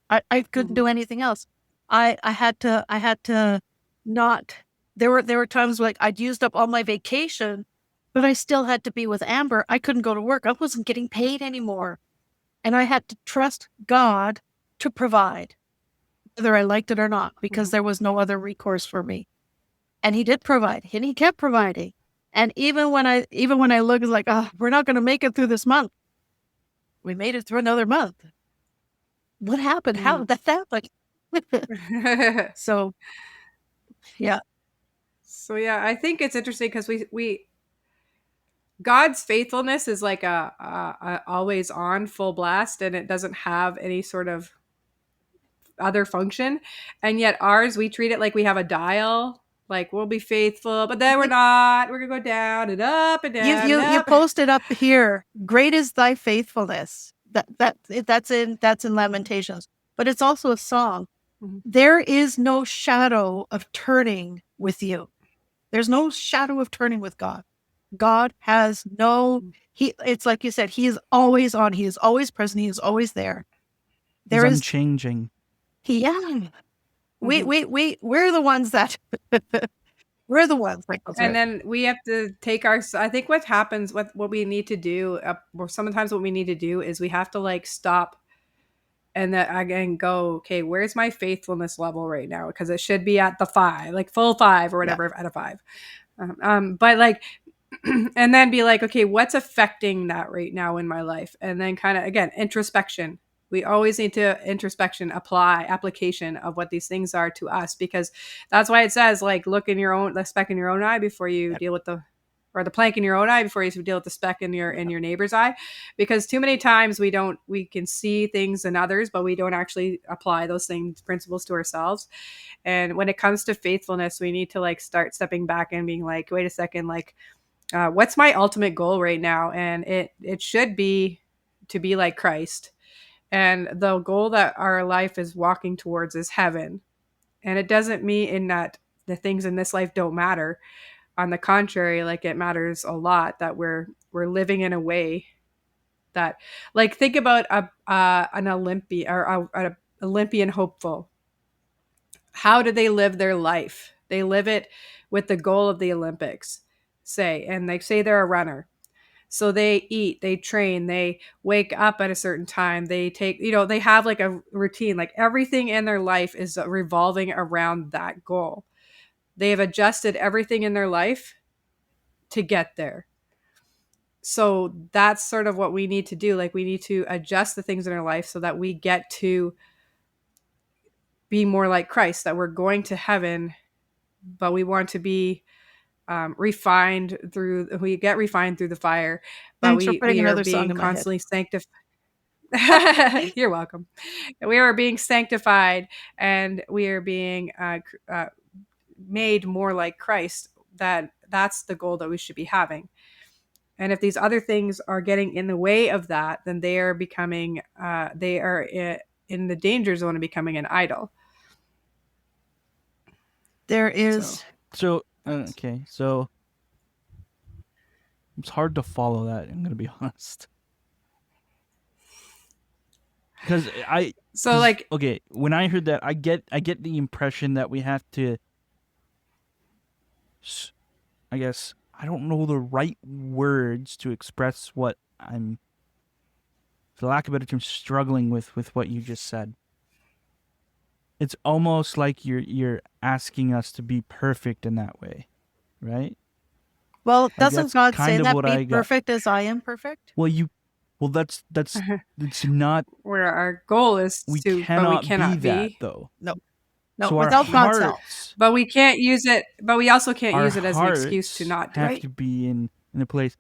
Speaker 3: I couldn't do anything else. I had to not, there were times like I'd used up all my vacation, but I still had to be with Amber. I couldn't go to work. I wasn't getting paid anymore. And I had to trust God to provide, whether I liked it or not, because there was no other recourse for me. And He did provide, and He kept providing. And even when I look, it's like, oh, we're not going to make it through this month. We made it through another month. What happened? How did that happen? So, yeah.
Speaker 2: So yeah, I think it's interesting because we God's faithfulness is like a always on full blast, and it doesn't have any sort of other function. And yet ours, we treat it like we have a dial. Like, we'll be faithful, but then we're not. We're gonna go down and up and down.
Speaker 3: You posted up here, great is thy faithfulness. That's in Lamentations, but it's also a song. There is no shadow of turning with you. There's no shadow of turning with God. God has no, it's like you said, He is always on. He is always present. He is always there.
Speaker 4: He's unchanging.
Speaker 3: Yeah. We're the ones that we're the ones.
Speaker 2: And then we have to take I think what happens, what we need to do, or sometimes what we need to do is we have to like stop and then again go, okay, where's my faithfulness level right now? Because it should be at the 5, like full 5 or whatever, out of 5. But like, and then be like, okay, what's affecting that right now in my life? And then kind of, again, introspection. We always need to application of what these things are to us, because that's why it says, like, look in the speck in your own eye before you deal with the plank in your own eye before you deal with the speck in your neighbor's eye. Because too many times we can see things in others, but we don't actually apply those principles to ourselves. And when it comes to faithfulness, we need to like start stepping back and being like, wait a second, like, what's my ultimate goal right now? And it should be to be like Christ. And the goal that our life is walking towards is heaven. And it doesn't mean in that the things in this life don't matter. On the contrary, like, it matters a lot that we're living in a way that, like, think about an Olympian or an Olympian hopeful. How do they live their life? They live it with the goal of the Olympics, and they say they're a runner. So they eat, they train, they wake up at a certain time. They take, they have like a routine, like everything in their life is revolving around that goal. They have adjusted everything in their life to get there. So that's sort of what we need to do. Like, we need to adjust the things in our life so that we get to be more like Christ, that we're going to heaven, but we want to be we get refined through the fire, but
Speaker 3: Thanks for putting
Speaker 2: we are
Speaker 3: another song
Speaker 2: being
Speaker 3: in my head.
Speaker 2: constantly sanctified. You're welcome. We are being sanctified, and we are being made more like Christ. That's the goal that we should be having. And if these other things are getting in the way of that, then they are becoming in the danger zone of becoming an idol.
Speaker 3: There is
Speaker 4: So okay, so it's hard to follow that. I'm gonna be honest, because okay, when I heard that, I get the impression that we have to. I guess I don't know the right words to express what I'm, for lack of a better term, struggling with what you just said. It's almost like you're asking us to be perfect in that way, right?
Speaker 3: well,
Speaker 4: Like,
Speaker 3: doesn't
Speaker 4: that's
Speaker 3: God
Speaker 4: kind
Speaker 3: say
Speaker 4: of
Speaker 3: that
Speaker 4: what I
Speaker 3: be
Speaker 4: got.
Speaker 3: perfect as I am perfect?
Speaker 4: Well, that's it's not.
Speaker 2: Where our goal is
Speaker 4: We
Speaker 2: to, but we
Speaker 4: cannot
Speaker 2: cannot
Speaker 4: be that though.
Speaker 3: No,
Speaker 4: So
Speaker 3: without God's help.
Speaker 2: But we can't use it. But we also can't
Speaker 4: our
Speaker 2: use it as an excuse to
Speaker 4: hearts
Speaker 2: not do
Speaker 4: have
Speaker 2: it.
Speaker 4: to be in a place.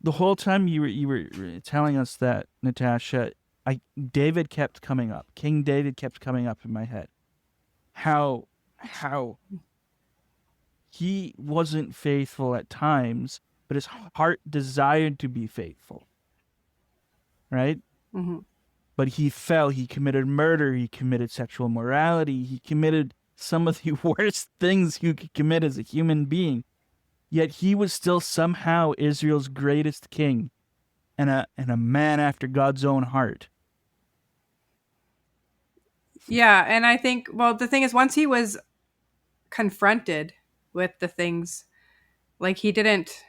Speaker 4: The whole time you were telling us that, Natasha, David kept coming up. King David kept coming up in my head. How he wasn't faithful at times, but his heart desired to be faithful. Right?
Speaker 2: Mm-hmm.
Speaker 4: But he fell. He committed murder. He committed sexual immorality. He committed some of the worst things you could commit as a human being. Yet he was still somehow Israel's greatest king and a man after God's own heart.
Speaker 2: Yeah, and I think, well, the thing is, once he was confronted with the things, like he didn't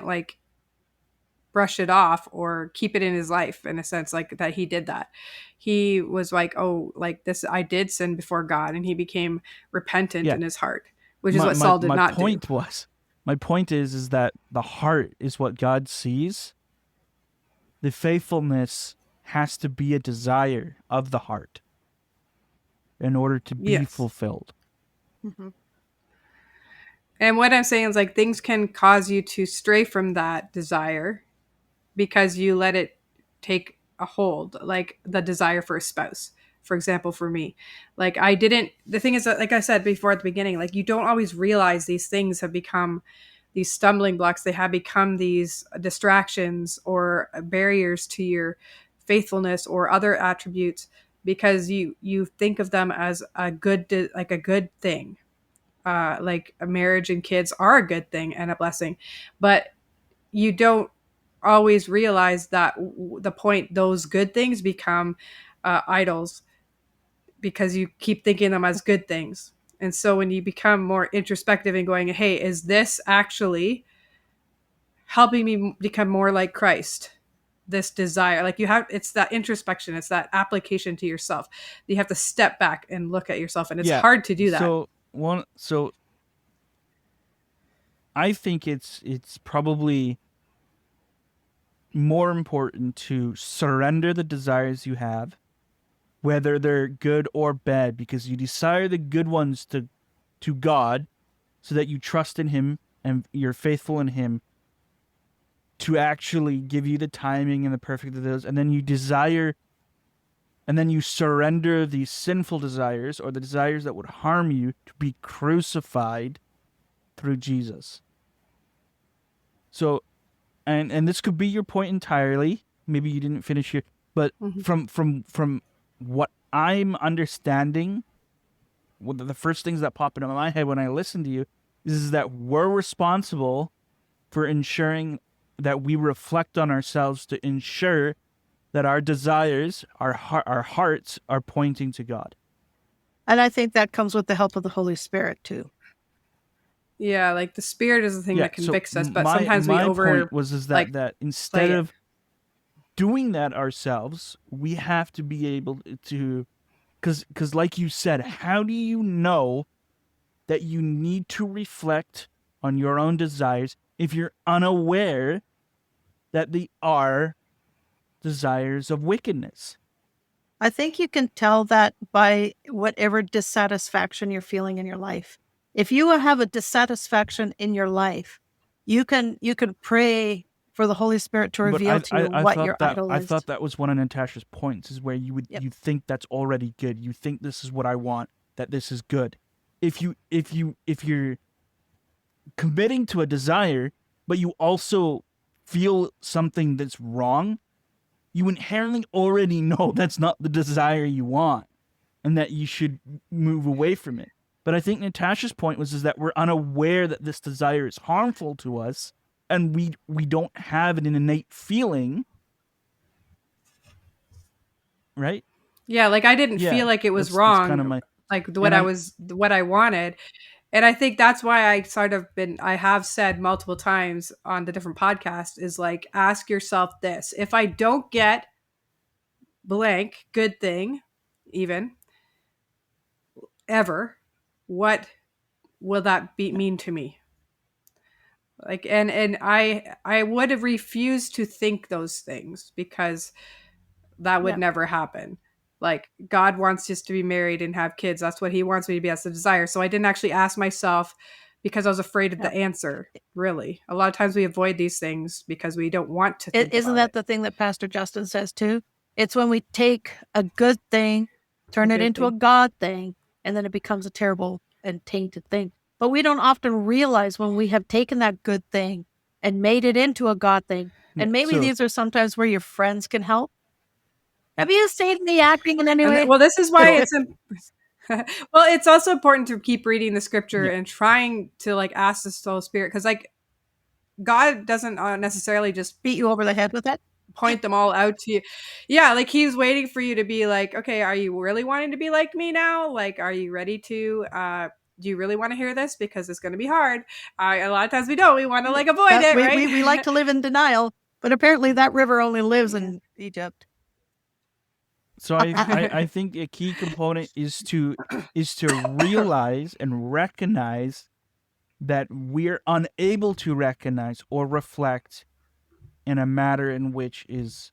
Speaker 2: like brush it off or keep it in his life, in a sense, like that he did that. He was like, oh, like this, I did sin before God, and he became repentant in his heart, which is what Saul did not do.
Speaker 4: My point is that the heart is what God sees. The faithfulness has to be a desire of the heart in order to be fulfilled.
Speaker 3: Mm-hmm.
Speaker 2: And what I'm saying is, like, things can cause you to stray from that desire because you let it take a hold, like the desire for a spouse. For example, for me, like the thing is that, like I said before at the beginning, like you don't always realize these things have become these stumbling blocks. They have become these distractions or barriers to your faithfulness or other attributes because you think of them as a good thing. Like a marriage and kids are a good thing and a blessing, but you don't always realize that the point those good things become idols because you keep thinking them as good things. And so when you become more introspective and going, hey, is this actually helping me become more like Christ? This desire, like it's that introspection, it's that application to yourself. You have to step back and look at yourself, and it's hard to do that.
Speaker 4: So I think it's probably more important to surrender the desires you have, whether they're good or bad, because you desire the good ones to God so that you trust in him and you're faithful in him to actually give you the timing and the perfect of those, and then you surrender these sinful desires or the desires that would harm you to be crucified through Jesus. So, and this could be your point entirely. Maybe you didn't finish here, but from what I'm understanding, one of the first things that pop into my head when I listen to you is that we're responsible for ensuring that we reflect on ourselves to ensure that our desires, our hearts are pointing to God.
Speaker 3: And I think that comes with the help of the Holy Spirit too.
Speaker 2: Yeah, like the Spirit is the thing that convicts us, but sometimes
Speaker 4: my point was that instead of doing that ourselves, we have to be able to, because like you said, how do you know that you need to reflect on your own desires if you're unaware that they are desires of wickedness.
Speaker 3: I think you can tell that by whatever dissatisfaction you're feeling in your life. If you have a dissatisfaction in your life, you can pray for the Holy Spirit to
Speaker 4: But
Speaker 3: reveal to you
Speaker 4: I
Speaker 3: what your
Speaker 4: thought that
Speaker 3: idol
Speaker 4: I
Speaker 3: is.
Speaker 4: thought that was one of Natasha's points, is where you
Speaker 3: Yep.
Speaker 4: you think that's already good. You think this is what I want, that this is good. If you're committing to a desire, but you also feel something that's wrong, you inherently already know that's not the desire you want, and that you should move away from it. But I think Natasha's point is that we're unaware that this desire is harmful to us, and we don't have an innate feeling, right?
Speaker 2: Yeah, like I didn't
Speaker 4: Yeah,
Speaker 2: feel like it was
Speaker 4: that's kind of
Speaker 2: wrong,
Speaker 4: my.
Speaker 2: like
Speaker 4: And I'm
Speaker 2: what I wanted. And I think that's why I have said multiple times on the different podcasts is like, ask yourself this: if I don't get blank good thing, even ever, what will that mean to me? Like, and I would have refused to think those things because that would
Speaker 3: Yeah.
Speaker 2: never happen. Like, God wants us to be married and have kids. That's what he wants me to be. That's the desire. So I didn't actually ask myself because I was afraid of
Speaker 3: Yeah.
Speaker 2: the answer. Really, a lot of times we avoid these things because we don't want to think
Speaker 3: Isn't
Speaker 2: about
Speaker 3: that
Speaker 2: it.
Speaker 3: the thing that Pastor Justin says too? It's when we take a good thing, turn
Speaker 2: A
Speaker 3: it
Speaker 2: good
Speaker 3: into a
Speaker 2: thing.
Speaker 3: God thing, and then it becomes a terrible and tainted thing. But we don't often realize when we have taken that good thing and made it into a God thing. And maybe
Speaker 4: so
Speaker 3: these are sometimes where your friends can help. Have you seen me acting in any way?
Speaker 2: Well, this is why
Speaker 4: so
Speaker 2: it's well, it's also important to keep reading the scripture
Speaker 4: yeah.
Speaker 2: and trying to like ask the Holy Spirit, because like God doesn't necessarily just
Speaker 3: Beat you over the head with it?
Speaker 2: point them all out to you. Yeah, like he's waiting for you to be like, okay, are you really wanting to be like me now? Like, are you ready to do you really want to hear this? Because it's going to be hard. A lot of times we don't. We want to like avoid it, right?
Speaker 3: We like to live in denial, but apparently that river only lives in Egypt.
Speaker 4: So I think a key component is to realize and recognize that we're unable to recognize or reflect in a matter in which is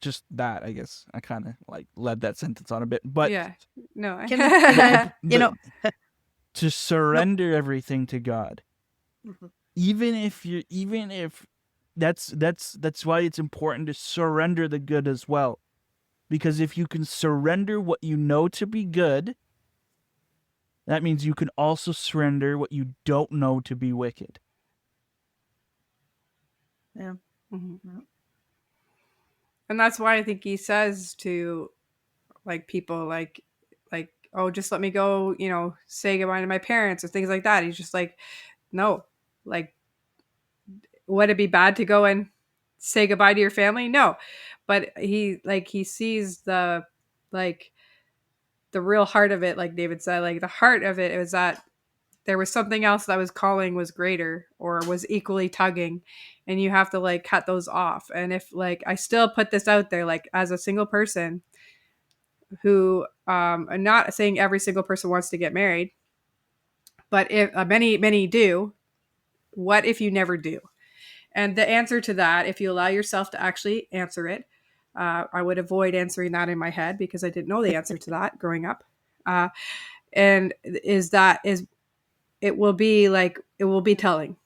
Speaker 4: just that. I guess I kind of like led that sentence on a bit, but
Speaker 2: Yeah. No.
Speaker 3: Can I,
Speaker 4: to surrender everything to God,
Speaker 3: Mhm.
Speaker 4: even if that's why it's important to surrender the good as well, because if you can surrender what you know to be good, that means you can also surrender what you don't know to be wicked.
Speaker 3: Yeah.
Speaker 2: Mhm. And that's why I think he says to like people like oh, just let me go, say goodbye to my parents or things like that. He's just like, no, like, would it be bad to go and say goodbye to your family? No. But he sees the like the real heart of it, like David said, like the heart of it was that there was something else that was calling, was greater or was equally tugging, and you have to like cut those off. And if like I still put this out there, like as a single person who I'm not saying every single person wants to get married, but if many do, what if you never do? And the answer to that, if you allow yourself to actually answer it, I would avoid answering that in my head because I didn't know the answer to that growing up. And it will be telling.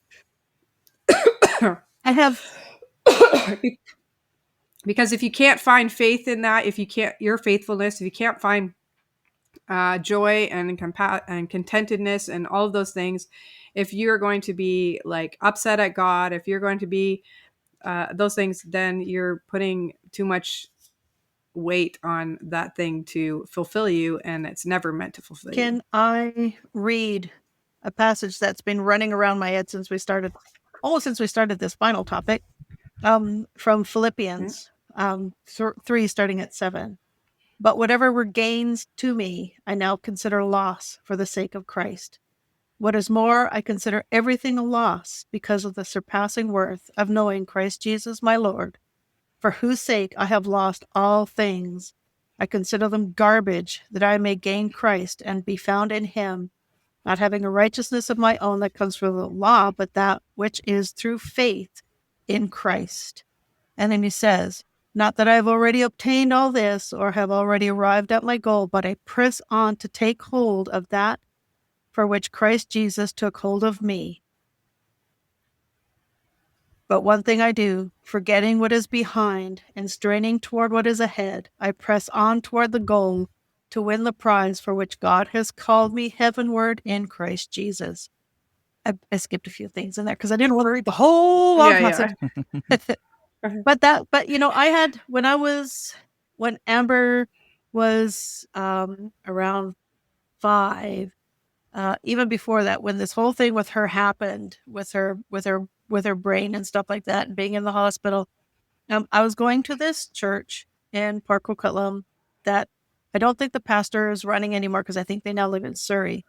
Speaker 3: I have
Speaker 2: Because if you can't find faith in that, if you can't your faithfulness, if you can't find joy and and contentedness and all of those things, if you're going to be like upset at God, if you're going to be those things, then you're putting too much weight on that thing to fulfill you, and it's never meant to fulfill you.
Speaker 3: Can I read a passage that's been running around my head since we started this final topic, from Philippians 3, starting at 7. But whatever were gains to me, I now consider loss for the sake of Christ. What is more, I consider everything a loss because of the surpassing worth of knowing Christ Jesus my Lord, for whose sake I have lost all things. I consider them garbage, that I may gain Christ and be found in him, not having a righteousness of my own that comes from the law, but that which is through faith in Christ. And then he says, not that I've already obtained all this or have already arrived at my goal, but I press on to take hold of that for which Christ Jesus took hold of me. But one thing I do, forgetting what is behind and straining toward what is ahead, I press on toward the goal to win the prize for which God has called me heavenward in Christ Jesus. I skipped a few things in there because I didn't want to read the whole long passage. But I had when Amber was around 5, even before that, when this whole thing with her happened, with her brain and stuff like that, and being in the hospital, I was going to this church in Park Coquitlam that I don't think the pastor is running anymore because I think they now live in Surrey.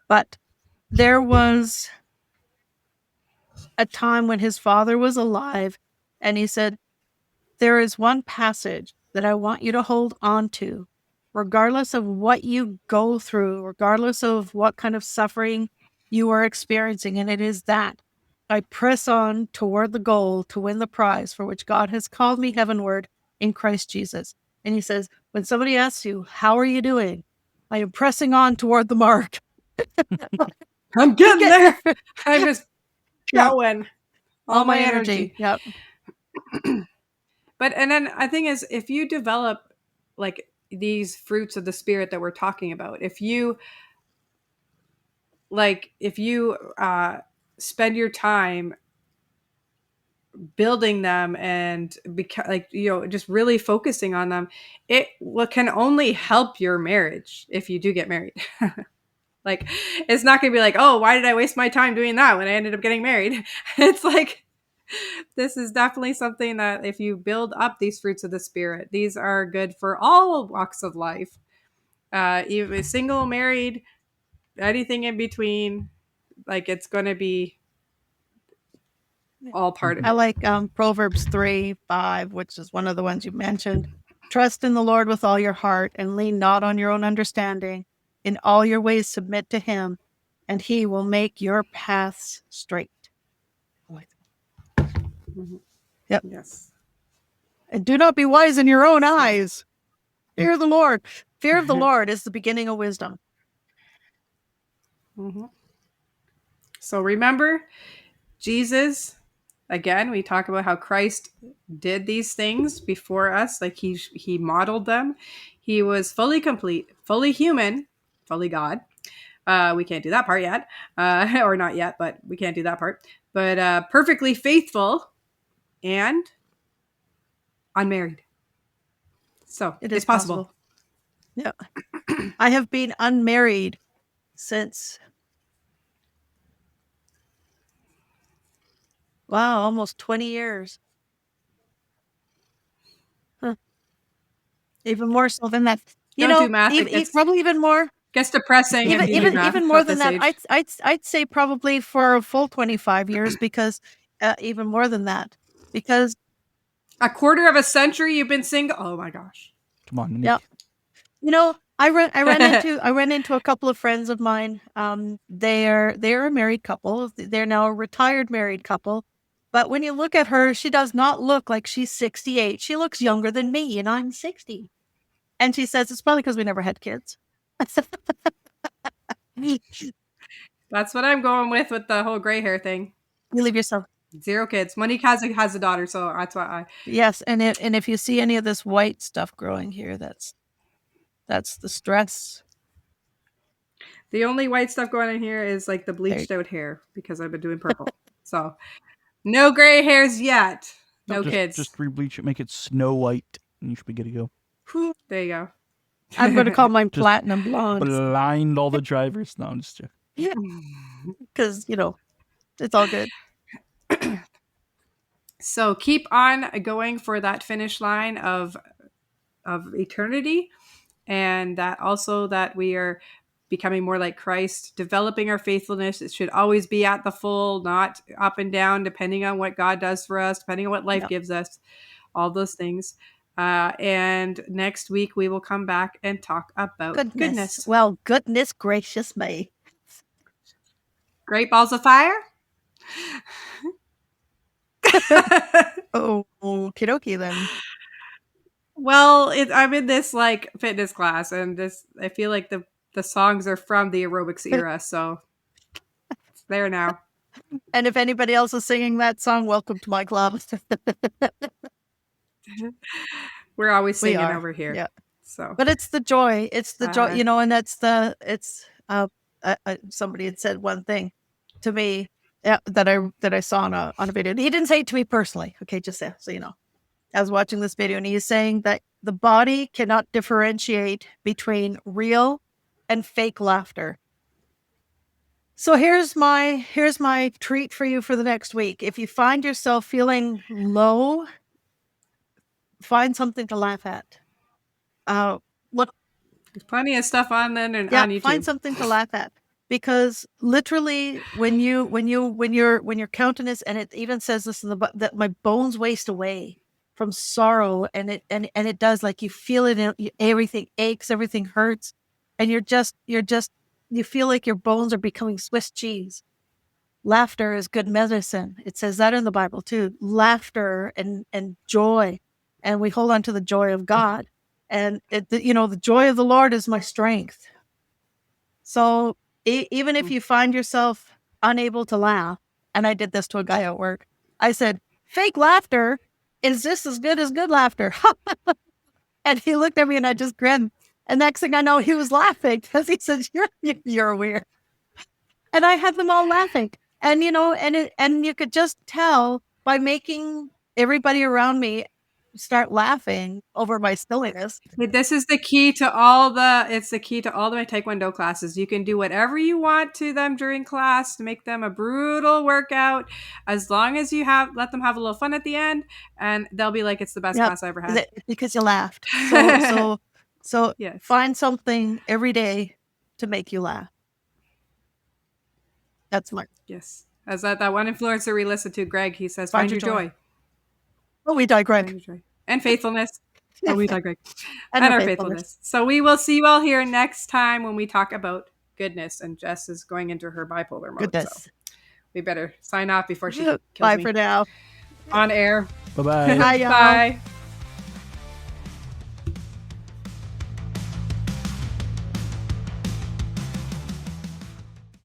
Speaker 3: But there was a time when his father was alive, and he said, there is one passage that I want you to hold on to, regardless of what you go through, regardless of what kind of suffering you are experiencing. And it is that I press on toward the goal to win the prize for which God has called me heavenward in Christ Jesus. And he says, when somebody asks you, how are you doing? I am pressing on toward the mark.
Speaker 2: I'm getting there. I'm just
Speaker 3: Yep.
Speaker 2: going.
Speaker 3: All my energy. Yep.
Speaker 2: But, and then I think is, if you develop like these fruits of the Spirit that we're talking about, if you spend your time building them and just really focusing on them, it can only help your marriage if you do get married. Like, it's not going to be like, oh, why did I waste my time doing that when I ended up getting married? It's like, this is definitely something that if you build up these fruits of the Spirit, these are good for all walks of life. Even single, married, anything in between, like, it's going to be all part of it.
Speaker 3: I like Proverbs 3:5, which is one of the ones you mentioned. Trust in the Lord with all your heart and lean not on your own understanding. In all your ways submit to him, and he will make your paths straight.
Speaker 2: Mm-hmm.
Speaker 3: Yep.
Speaker 2: Yes.
Speaker 3: And do not be wise in your own eyes. Fear the Lord. Fear of the Lord is the beginning of wisdom.
Speaker 2: Mm-hmm. So remember, Jesus, again, we talk about how Christ did these things before us. Like he modeled them. He was fully complete, fully human, fully God. We can't do that part yet, or not yet, but we can't do that part. But perfectly faithful and unmarried. So
Speaker 3: It is
Speaker 2: possible.
Speaker 3: Yeah. I have been unmarried since, almost 20 years. Huh. Even more so than that.
Speaker 2: Don't do math.
Speaker 3: Probably even more.
Speaker 2: Gets depressing.
Speaker 3: Even more than that. I'd say probably for a full 25 years, because even more than that, because
Speaker 2: a quarter of a century you've been single. Oh my gosh!
Speaker 4: Come on, Monique.
Speaker 3: Yeah. I ran into a couple of friends of mine. They're a married couple. They're now a retired married couple. But when you look at her, she does not look like she's 68. She looks younger than me, and I'm 60. And she says it's probably because we never had kids.
Speaker 2: That's what I'm going with the whole gray hair thing.
Speaker 3: You leave yourself
Speaker 2: 0 kids. Monique has a daughter, so that's why I.
Speaker 3: Yes, and if you see any of this white stuff growing here, that's the stress.
Speaker 2: The only white stuff going in here is like the bleached out hair because I've been doing purple. So no gray hairs yet. No kids.
Speaker 4: Just rebleach it, make it snow white, and you should be good to go.
Speaker 2: There you go.
Speaker 3: I'm going to call mine platinum blonde.
Speaker 4: Blind all the drivers. No, I'm just joking.
Speaker 3: Yeah, because it's all good.
Speaker 2: So keep on going for that finish line of eternity, and that we are becoming more like Christ, developing our faithfulness. It should always be at the full, not up and down, depending on what God does for us, depending on what life gives us, all those things. And next week we will come back and talk about goodness.
Speaker 3: Well, goodness gracious me.
Speaker 2: Great Balls of Fire?
Speaker 3: Oh, okie dokie then.
Speaker 2: Well, I'm in this like fitness class, and I feel like the songs are from the aerobics era, so it's there now.
Speaker 3: And if anybody else is singing that song, welcome to my club.
Speaker 2: We're always
Speaker 3: We
Speaker 2: singing
Speaker 3: are.
Speaker 2: over here.
Speaker 3: Yeah.
Speaker 2: So,
Speaker 3: But it's the joy. It's the joy,
Speaker 2: Uh,
Speaker 3: and somebody had said one thing to me that I saw on a video. He didn't say it to me personally. Okay, just so you know. I was watching this video and he's saying that the body cannot differentiate between real and fake laughter. So here's my treat for you for the next week. If you find yourself feeling low, find something to laugh at. Look,
Speaker 2: there's plenty of stuff on then and
Speaker 3: yeah,
Speaker 2: on YouTube.
Speaker 3: find something to laugh at, because literally when your countenance, and it even says this in the book, that my bones waste away from sorrow, and it does, like, you feel it in, everything aches, everything hurts, and you feel like your bones are becoming Swiss cheese. Laughter is good medicine. It says that in the Bible too. Laughter and joy, and we hold on to the joy of God, and the joy of the Lord is my strength. So even if you find yourself unable to laugh, and I did this to a guy at work, I said, "Fake laughter is just as good as good laughter." And he looked at me and I just grinned. And next thing I know, he was laughing because he said, "You're weird." And I had them all laughing. And and you could just tell by making everybody around me start laughing over my silliness.
Speaker 2: This is the key to all my Taekwondo classes. You can do whatever you want to them during class to make them a brutal workout, as long as you let them have a little fun at the end, and they'll be like, it's the best
Speaker 3: Yep,
Speaker 2: class I ever had.
Speaker 3: because you laughed. So
Speaker 2: Yes.
Speaker 3: find something every day to make you laugh. That's smart.
Speaker 2: Yes. As that one influencer we listened to, Greg, he says,
Speaker 3: Find
Speaker 2: find
Speaker 3: your
Speaker 2: your joy.
Speaker 3: Oh, we digress.
Speaker 2: Find your joy. And faithfulness. Oh, we digress.
Speaker 3: And
Speaker 2: And
Speaker 3: our
Speaker 2: our faithfulness. So we will see you all here next time when we talk about goodness. And Jess is going into her bipolar mode.
Speaker 3: Goodness.
Speaker 2: So we better sign off before she kills
Speaker 3: Bye
Speaker 2: me
Speaker 3: for now.
Speaker 2: on air.
Speaker 4: Bye-bye.
Speaker 3: Bye, y'all.
Speaker 2: Bye.